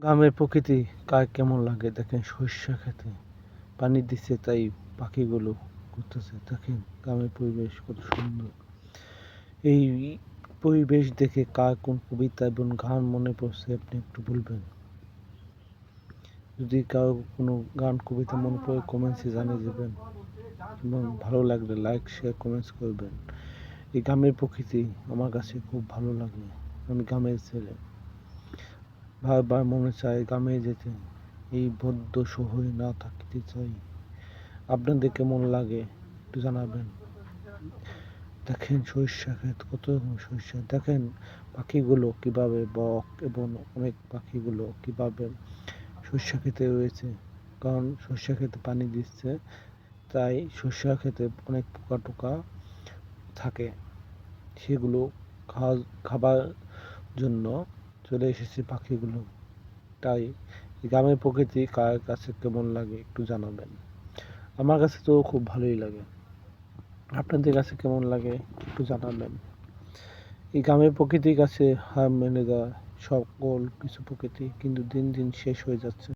গ্রামের প্রকৃতি কার কেমন লাগে দেখেন, সরিষা খেতে পানি দিচ্ছে তাই পাখিগুলো ঘুরতেছে। দেখেন গ্রামের পরিবেশ কত সুন্দর। এই পরিবেশ দেখে কার কোন কবিতা এবং গান মনে পড়ছে আপনি একটু বলবেন। যদি কারো কোনো গান কবিতা মনে পড়ে কমেন্টসে জানিয়ে দেবেন এবং ভালো লাগলে লাইক শেয়ার কমেন্টস করবেন। এই গ্রামের প্রকৃতি আমার কাছে খুব ভালো লাগে। আমি গ্রামের ছেলে, বারবার মনে চায় গ্রামে যেতে, এই বদ্ধ শহরে না থাকতে চাই। আপনাদের কেমন লাগে একটু জানাবেন। দেখেন সরিষা ক্ষেত, কত রকম সরিষা। দেখেন পাখিগুলো কিভাবে বক এবং অনেক পাখিগুলো কিভাবে সরিষা খেতে রয়েছে, কারণ সরিষা খেতে পানি দিচ্ছে তাই সরিষা খেতে অনেক পোকা টোকা থাকে, সেগুলো খাবার জন্য চলে এসেছে পাখিগুলো। তাই গ্রামের প্রকৃতি কার কাছে কেমন লাগে একটু জানাবেন। আমার কাছে তো খুব ভালোই লাগে, আপনাদের কাছে কেমন লাগে একটু জানাবেন। এই গ্রামের প্রকৃতির কাছে হার মেনে দেওয়া সকল কিছু প্রকৃতি কিন্তু দিন দিন শেষ হয়ে যাচ্ছে।